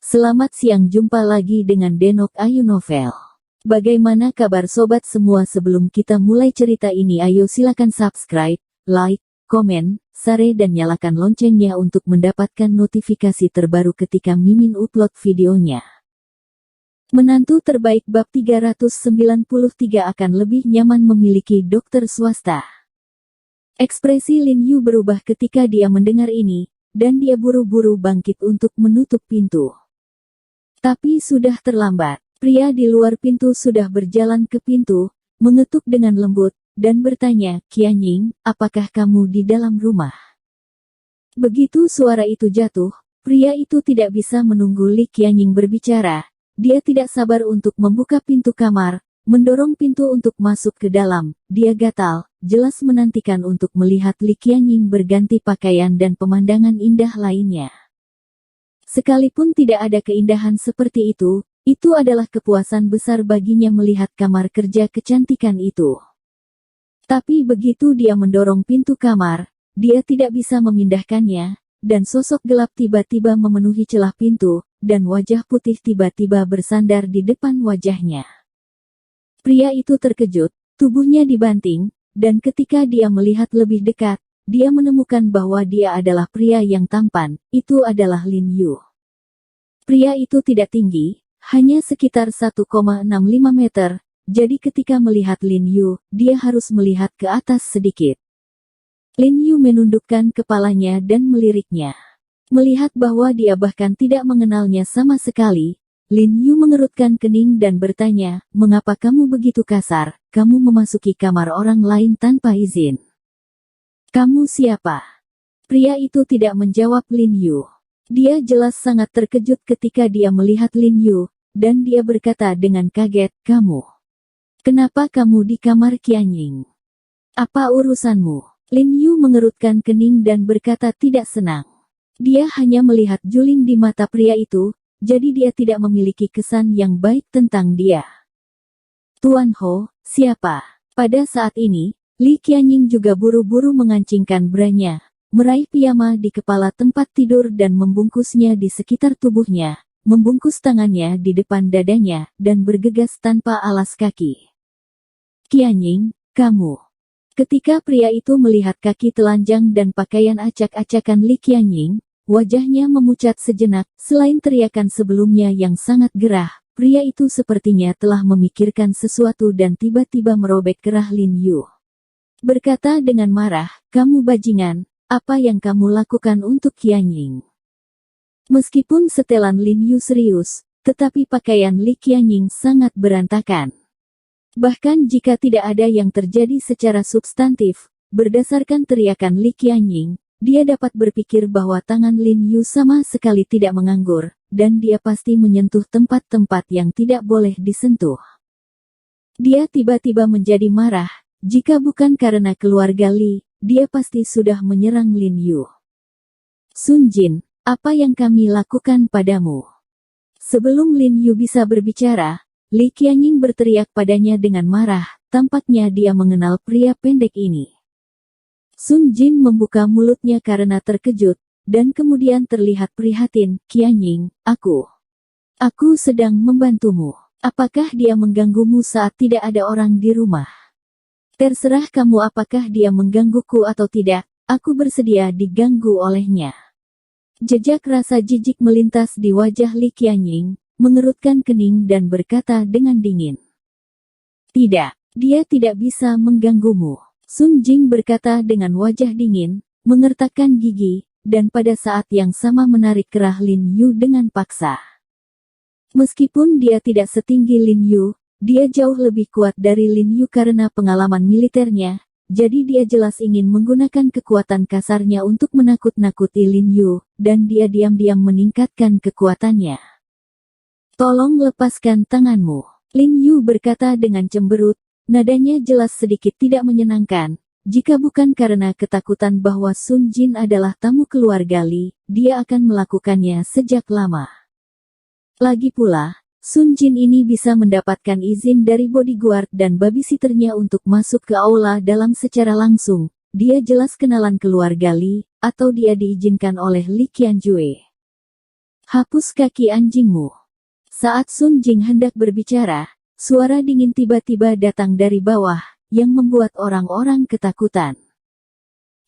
Selamat siang, jumpa lagi dengan Denok Ayu Novel. Bagaimana kabar sobat semua? Sebelum kita mulai cerita ini, ayo silakan subscribe, like, komen, share dan nyalakan loncengnya untuk mendapatkan notifikasi terbaru ketika Mimin upload videonya. Menantu terbaik bab 393 akan lebih nyaman memiliki dokter swasta. Ekspresi Lin Yu berubah ketika dia mendengar ini, dan dia buru-buru bangkit untuk menutup pintu. Tapi sudah terlambat. Pria di luar pintu sudah berjalan ke pintu, mengetuk dengan lembut, dan bertanya, "Qianying, apakah kamu di dalam rumah?" Begitu suara itu jatuh, pria itu tidak bisa menunggu Li Qianying berbicara. Dia tidak sabar untuk membuka pintu kamar, mendorong pintu untuk masuk ke dalam. Dia gatal, jelas menantikan untuk melihat Li Qianying berganti pakaian dan pemandangan indah lainnya. Sekalipun tidak ada keindahan seperti itu adalah kepuasan besar baginya melihat kamar kerja kecantikan itu. Tapi begitu dia mendorong pintu kamar, dia tidak bisa memindahkannya, dan sosok gelap tiba-tiba memenuhi celah pintu, dan wajah putih tiba-tiba bersandar di depan wajahnya. Pria itu terkejut, tubuhnya dibanting, dan ketika dia melihat lebih dekat, dia menemukan bahwa dia adalah pria yang tampan, itu adalah Lin Yu. Pria itu tidak tinggi, hanya sekitar 1,65 meter, jadi ketika melihat Lin Yu, dia harus melihat ke atas sedikit. Lin Yu menundukkan kepalanya dan meliriknya. Melihat bahwa dia bahkan tidak mengenalnya sama sekali, Lin Yu mengerutkan kening dan bertanya, "Mengapa kamu begitu kasar? Kamu memasuki kamar orang lain tanpa izin. Kamu siapa?" Pria itu tidak menjawab Lin Yu. Dia jelas sangat terkejut ketika dia melihat Lin Yu, dan dia berkata dengan kaget, "Kamu? Kenapa kamu di kamar Qianying? Apa urusanmu?" Lin Yu mengerutkan kening dan berkata tidak senang. Dia hanya melihat juling di mata pria itu, jadi dia tidak memiliki kesan yang baik tentang dia. "Tuan Ho, siapa?" Pada saat ini, Li Qianying juga buru-buru mengancingkan branya, meraih piyama di kepala tempat tidur dan membungkusnya di sekitar tubuhnya, membungkus tangannya di depan dadanya, dan bergegas tanpa alas kaki. "Qianying, kamu." Ketika pria itu melihat kaki telanjang dan pakaian acak-acakan Li Qianying, wajahnya memucat sejenak. Selain teriakan sebelumnya yang sangat gerah, pria itu sepertinya telah memikirkan sesuatu dan tiba-tiba merobek kerah Lin Yu. Berkata dengan marah, "Kamu bajingan, apa yang kamu lakukan untuk Qianying?" Meskipun setelan Lin Yu serius, tetapi pakaian Li Qianying sangat berantakan. Bahkan jika tidak ada yang terjadi secara substantif, berdasarkan teriakan Li Qianying, dia dapat berpikir bahwa tangan Lin Yu sama sekali tidak menganggur, dan dia pasti menyentuh tempat-tempat yang tidak boleh disentuh. Dia tiba-tiba menjadi marah, jika bukan karena keluarga Li, dia pasti sudah menyerang Lin Yu. "Sun Jin, apa yang kami lakukan padamu?" Sebelum Lin Yu bisa berbicara, Li Qianying berteriak padanya dengan marah, tampaknya dia mengenal pria pendek ini. Sun Jin membuka mulutnya karena terkejut, dan kemudian terlihat prihatin, "Qianying, aku sedang membantumu. Apakah dia mengganggumu saat tidak ada orang di rumah?" "Terserah kamu apakah dia menggangguku atau tidak, aku bersedia diganggu olehnya." Jejak rasa jijik melintas di wajah Li Qianying, mengerutkan kening dan berkata dengan dingin, "Tidak, dia tidak bisa mengganggumu." Sun Jing berkata dengan wajah dingin, mengertakkan gigi, dan pada saat yang sama menarik kerah Lin Yu dengan paksa. Meskipun dia tidak setinggi Lin Yu, dia jauh lebih kuat dari Lin Yu karena pengalaman militernya, jadi dia jelas ingin menggunakan kekuatan kasarnya untuk menakut-nakuti Lin Yu, dan dia diam-diam meningkatkan kekuatannya. "Tolong lepaskan tanganmu," Lin Yu berkata dengan cemberut, nadanya jelas sedikit tidak menyenangkan. Jika bukan karena ketakutan bahwa Sun Jin adalah tamu keluarga Li, dia akan melakukannya sejak lama. Lagi pula, Sun Jin ini bisa mendapatkan izin dari bodyguard dan babysitternya untuk masuk ke aula dalam secara langsung. Dia jelas kenalan keluarga Li, atau dia diizinkan oleh Li Qianjue. Hapus kaki anjingmu. Saat Sun Jing hendak berbicara, suara dingin tiba-tiba datang dari bawah, yang membuat orang-orang ketakutan.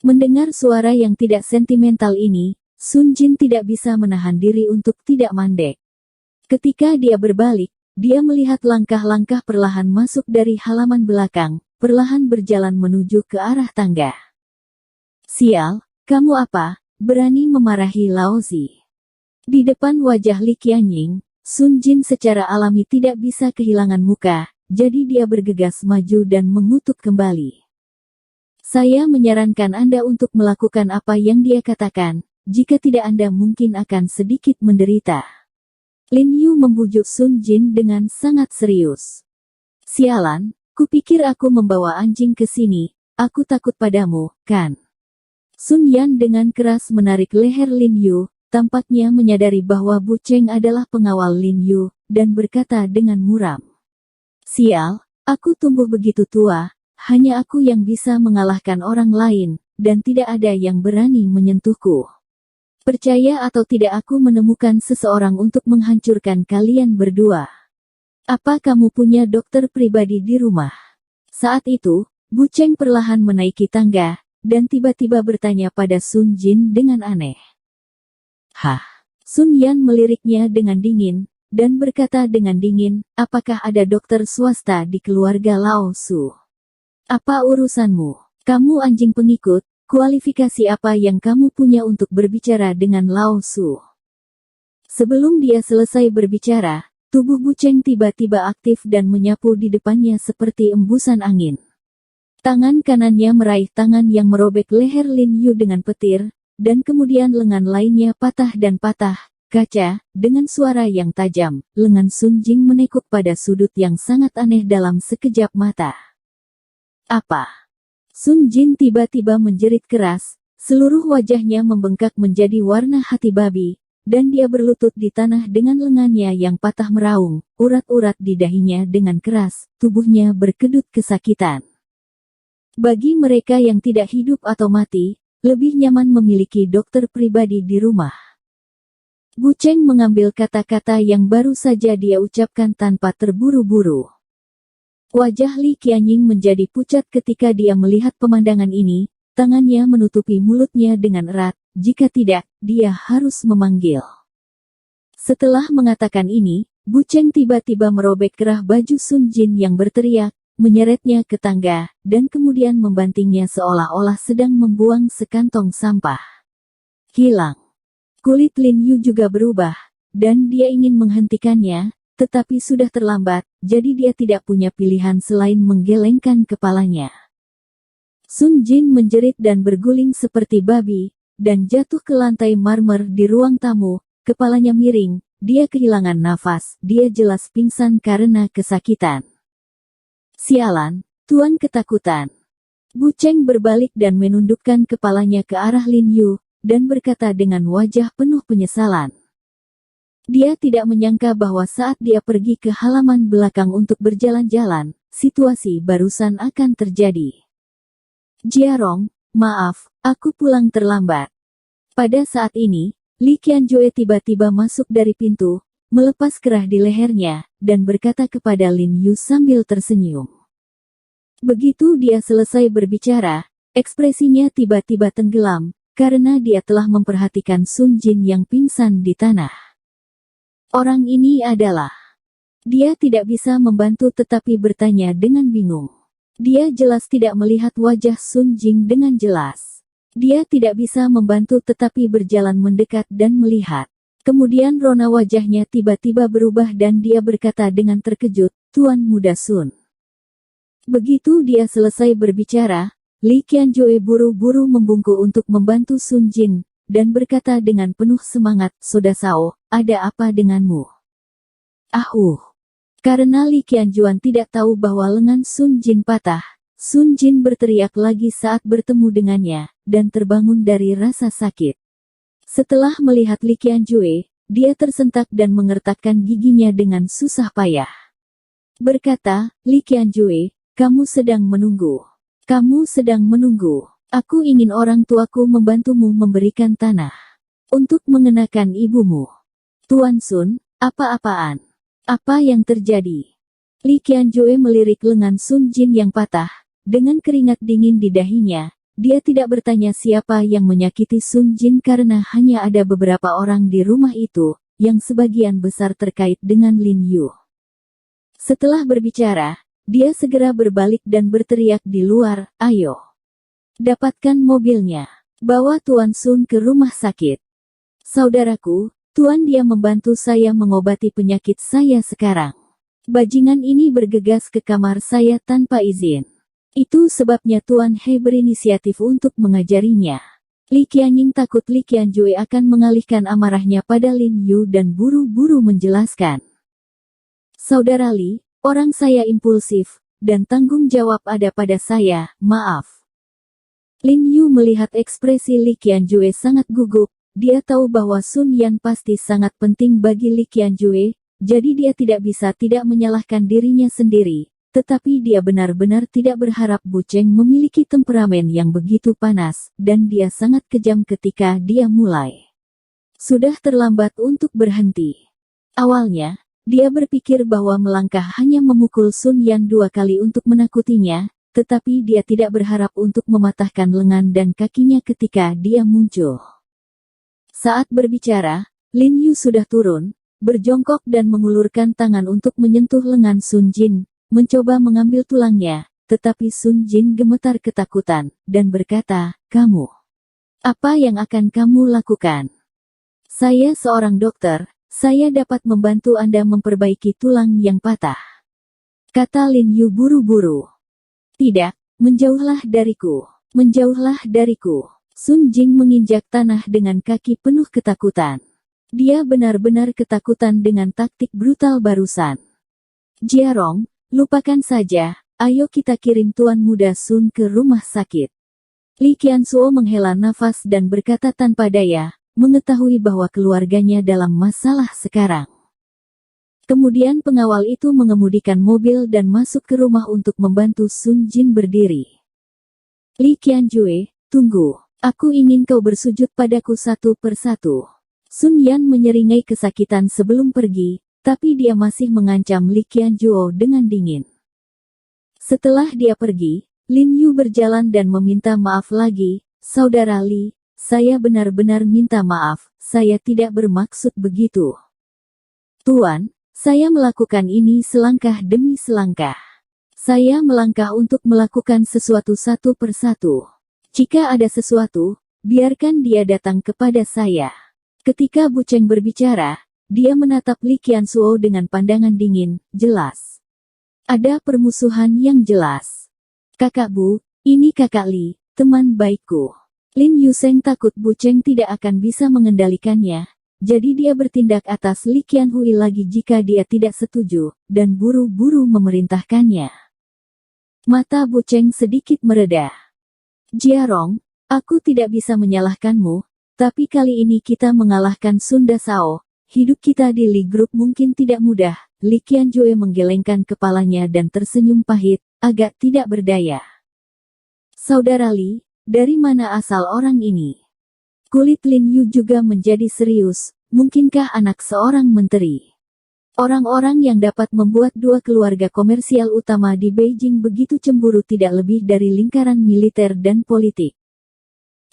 Mendengar suara yang tidak sentimental ini, Sun Jin tidak bisa menahan diri untuk tidak mandek. Ketika dia berbalik, dia melihat langkah-langkah perlahan masuk dari halaman belakang, perlahan berjalan menuju ke arah tangga. Sial, kamu apa? Berani memarahi Laozi. Di depan wajah Li Qianying, Sun Jin secara alami tidak bisa kehilangan muka, jadi dia bergegas maju dan mengutuk kembali. Saya menyarankan Anda untuk melakukan apa yang dia katakan, jika tidak Anda mungkin akan sedikit menderita. Lin Yu membujuk Sun Jin dengan sangat serius. Sialan, kupikir aku membawa anjing ke sini, aku takut padamu, kan? Sun Yan dengan keras menarik leher Lin Yu, tampaknya menyadari bahwa Bu Cheng adalah pengawal Lin Yu, dan berkata dengan muram. Sial, aku tumbuh begitu tua, hanya aku yang bisa mengalahkan orang lain, dan tidak ada yang berani menyentuhku. Percaya atau tidak aku menemukan seseorang untuk menghancurkan kalian berdua. Apa kamu punya dokter pribadi di rumah? Saat itu, Bu Cheng perlahan menaiki tangga, dan tiba-tiba bertanya pada Sun Jin dengan aneh. Hah? Sun Yan meliriknya dengan dingin, dan berkata dengan dingin, apakah ada dokter swasta di keluarga Lao Su? Apa urusanmu? Kamu anjing pengikut, kualifikasi apa yang kamu punya untuk berbicara dengan Lao Su? Sebelum dia selesai berbicara, tubuh Bu Cheng tiba-tiba aktif dan menyapu di depannya seperti embusan angin. Tangan kanannya meraih tangan yang merobek leher Lin Yu dengan petir, dan kemudian lengan lainnya patah dan patah, kaca, dengan suara yang tajam, lengan Sun Jing menekuk pada sudut yang sangat aneh dalam sekejap mata. Apa? Sun Jin tiba-tiba menjerit keras, seluruh wajahnya membengkak menjadi warna hati babi, dan dia berlutut di tanah dengan lengannya yang patah meraung, urat-urat di dahinya dengan keras, tubuhnya berkedut kesakitan. Bagi mereka yang tidak hidup atau mati, lebih nyaman memiliki dokter pribadi di rumah. Bu Cheng mengambil kata-kata yang baru saja dia ucapkan tanpa terburu-buru. Wajah Li Qianying menjadi pucat ketika dia melihat pemandangan ini, tangannya menutupi mulutnya dengan erat, jika tidak, dia harus memanggil. Setelah mengatakan ini, Bu Cheng tiba-tiba merobek kerah baju Sun Jin yang berteriak, menyeretnya ke tangga, dan kemudian membantingnya seolah-olah sedang membuang sekantong sampah. Hilang. Kulit Lin Yu juga berubah, dan dia ingin menghentikannya, tetapi sudah terlambat, jadi dia tidak punya pilihan selain menggelengkan kepalanya. Sun Jin menjerit dan berguling seperti babi, dan jatuh ke lantai marmer di ruang tamu, kepalanya miring, dia kehilangan nafas, dia jelas pingsan karena kesakitan. Sialan, Tuan ketakutan. Bu Cheng berbalik dan menundukkan kepalanya ke arah Lin Yu, dan berkata dengan wajah penuh penyesalan. Dia tidak menyangka bahwa saat dia pergi ke halaman belakang untuk berjalan-jalan, situasi barusan akan terjadi. Jiarong, maaf, aku pulang terlambat. Pada saat ini, Li Qianjue tiba-tiba masuk dari pintu, melepas kerah di lehernya, dan berkata kepada Lin Yu sambil tersenyum. Begitu dia selesai berbicara, ekspresinya tiba-tiba tenggelam, karena dia telah memperhatikan Sun Jin yang pingsan di tanah. Orang ini adalah... Dia tidak bisa membantu tetapi bertanya dengan bingung. Dia jelas tidak melihat wajah Sun Jin dengan jelas. Dia tidak bisa membantu tetapi berjalan mendekat dan melihat. Kemudian rona wajahnya tiba-tiba berubah dan dia berkata dengan terkejut, Tuan Muda Sun. Begitu dia selesai berbicara, Li Qianjue buru-buru membungkuk untuk membantu Sun Jin, dan berkata dengan penuh semangat, Soda Sao, ada apa denganmu? Karena Li Qianjuan tidak tahu bahwa lengan Sun Jin patah, Sun Jin berteriak lagi saat bertemu dengannya, dan terbangun dari rasa sakit. Setelah melihat Li Qianjue, dia tersentak dan mengertakkan giginya dengan susah payah. Berkata, Li Qianjue, kamu sedang menunggu. Kamu sedang menunggu. Aku ingin orang tuaku membantumu memberikan tanah untuk mengenakan ibumu. Tuan Sun, apa-apaan? Apa yang terjadi? Li Qianjue melirik lengan Sun Jin yang patah. Dengan keringat dingin di dahinya, dia tidak bertanya siapa yang menyakiti Sun Jin karena hanya ada beberapa orang di rumah itu, yang sebagian besar terkait dengan Lin Yu. Setelah berbicara, dia segera berbalik dan berteriak di luar, "Ayo! Dapatkan mobilnya. Bawa Tuan Sun ke rumah sakit. Saudaraku, Tuan dia membantu saya mengobati penyakit saya sekarang. Bajingan ini bergegas ke kamar saya tanpa izin. Itu sebabnya Tuan He berinisiatif untuk mengajarinya." Li Qianying takut Li Qianjue akan mengalihkan amarahnya pada Lin Yu dan buru-buru menjelaskan. "Saudara Li, orang saya impulsif, dan tanggung jawab ada pada saya, maaf." Lin Yu melihat ekspresi Li Qianjue sangat gugup, dia tahu bahwa Sun Yan pasti sangat penting bagi Li Qianjue, jadi dia tidak bisa tidak menyalahkan dirinya sendiri. Tetapi dia benar-benar tidak berharap Bu Cheng memiliki temperamen yang begitu panas, dan dia sangat kejam ketika dia mulai. Sudah terlambat untuk berhenti. Awalnya, dia berpikir bahwa melangkah hanya memukul Sun Yan 2 kali untuk menakutinya, tetapi dia tidak berharap untuk mematahkan lengan dan kakinya ketika dia muncul. Saat berbicara, Lin Yu sudah turun, berjongkok dan mengulurkan tangan untuk menyentuh lengan Sun Jin, mencoba mengambil tulangnya, tetapi Sun Jin gemetar ketakutan, dan berkata, "Kamu, apa yang akan kamu lakukan? Saya seorang dokter, saya dapat membantu Anda memperbaiki tulang yang patah," kata Lin Yu buru-buru. "Tidak, menjauhlah dariku, menjauhlah dariku." Sun Jin menginjak tanah dengan kaki penuh ketakutan. Dia benar-benar ketakutan dengan taktik brutal barusan. "Jiarong, lupakan saja, ayo kita kirim Tuan Muda Sun ke rumah sakit." Li Qiansuo menghela nafas dan berkata tanpa daya, mengetahui bahwa keluarganya dalam masalah sekarang. Kemudian pengawal itu mengemudikan mobil dan masuk ke rumah untuk membantu Sun Jin berdiri. "Li Qianjue, tunggu, aku ingin kau bersujud padaku satu persatu." Sun Yan menyeringai kesakitan sebelum pergi, tapi dia masih mengancam Li Qianjuo dengan dingin. Setelah dia pergi, Lin Yu berjalan dan meminta maaf lagi, "Saudara Li, saya benar-benar minta maaf, saya tidak bermaksud begitu. Tuan, saya melakukan ini selangkah demi selangkah. Saya melangkah untuk melakukan sesuatu satu persatu. Jika ada sesuatu, biarkan dia datang kepada saya." Ketika Bu Cheng berbicara, dia menatap Li Qiansuo dengan pandangan dingin, "Jelas. Ada permusuhan yang jelas. Kakak Bu, ini kakak Li, teman baikku." Lin Yuseng takut Bu Cheng tidak akan bisa mengendalikannya, jadi dia bertindak atas Li Qianhui lagi jika dia tidak setuju, dan buru-buru memerintahkannya. Mata Bu Cheng sedikit mereda. "Jiarong, aku tidak bisa menyalahkanmu, tapi kali ini kita mengalahkan Sunda Sao. Hidup kita di Li Group mungkin tidak mudah." Li Qianjue menggelengkan kepalanya dan tersenyum pahit, agak tidak berdaya. "Saudara Li, dari mana asal orang ini?" Kulit Lin Yu juga menjadi serius, mungkinkah anak seorang menteri? Orang-orang yang dapat membuat 2 keluarga komersial utama di Beijing begitu cemburu tidak lebih dari lingkaran militer dan politik.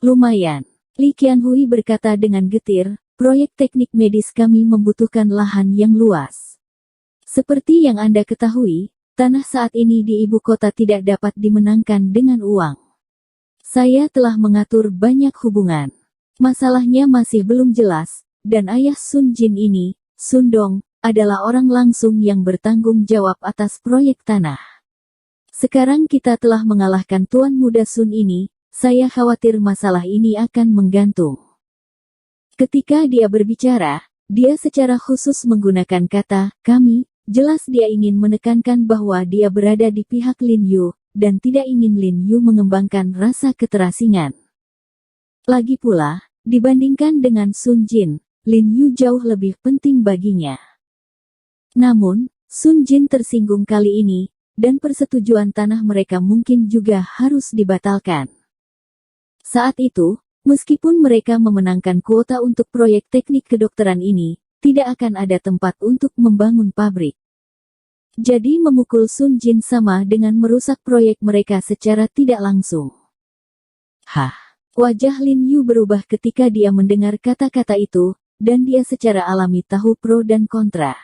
"Lumayan," Li Qianhui berkata dengan getir, "proyek teknik medis kami membutuhkan lahan yang luas. Seperti yang Anda ketahui, tanah saat ini di ibu kota tidak dapat dimenangkan dengan uang. Saya telah mengatur banyak hubungan. Masalahnya masih belum jelas, dan ayah Sun Jin ini, Sun Dong, adalah orang langsung yang bertanggung jawab atas proyek tanah. Sekarang kita telah mengalahkan Tuan Muda Sun ini, saya khawatir masalah ini akan menggantung." Ketika dia berbicara, dia secara khusus menggunakan kata "kami", jelas dia ingin menekankan bahwa dia berada di pihak Lin Yu, dan tidak ingin Lin Yu mengembangkan rasa keterasingan. Lagi pula, dibandingkan dengan Sun Jin, Lin Yu jauh lebih penting baginya. Namun, Sun Jin tersinggung kali ini, dan persetujuan tanah mereka mungkin juga harus dibatalkan. Saat itu, meskipun mereka memenangkan kuota untuk proyek teknik kedokteran ini, tidak akan ada tempat untuk membangun pabrik. Jadi memukul Sun Jin sama dengan merusak proyek mereka secara tidak langsung. Hah? Wajah Lin Yu berubah ketika dia mendengar kata-kata itu, dan dia secara alami tahu pro dan kontra.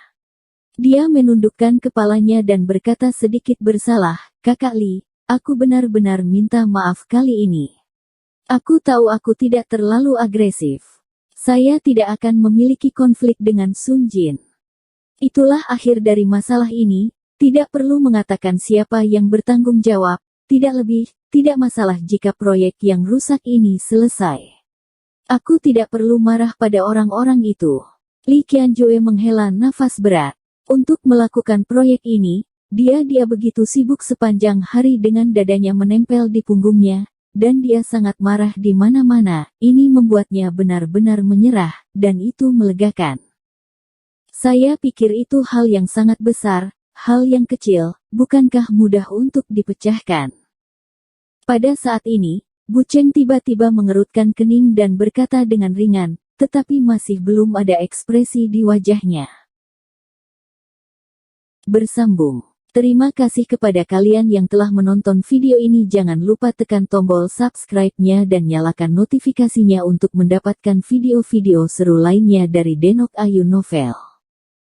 Dia menundukkan kepalanya dan berkata sedikit bersalah, "Kakak Li, aku benar-benar minta maaf kali ini. Aku tahu aku tidak terlalu agresif. Saya tidak akan memiliki konflik dengan Sun Jin. Itulah akhir dari masalah ini, tidak perlu mengatakan siapa yang bertanggung jawab, tidak lebih, tidak masalah jika proyek yang rusak ini selesai. Aku tidak perlu marah pada orang-orang itu." Li Qianjue menghela nafas berat. Untuk melakukan proyek ini, dia begitu sibuk sepanjang hari dengan dadanya menempel di punggungnya, dan dia sangat marah di mana-mana. Ini membuatnya benar-benar menyerah, dan itu melegakan. Saya pikir itu hal yang sangat besar, hal yang kecil, bukankah mudah untuk dipecahkan? Pada saat ini, Bu Cheng tiba-tiba mengerutkan kening dan berkata dengan ringan, tetapi masih belum ada ekspresi di wajahnya. Bersambung. Terima kasih kepada kalian yang telah menonton video ini. Jangan lupa tekan tombol subscribe-nya dan nyalakan notifikasinya untuk mendapatkan video-video seru lainnya dari Denok Ayu Novel.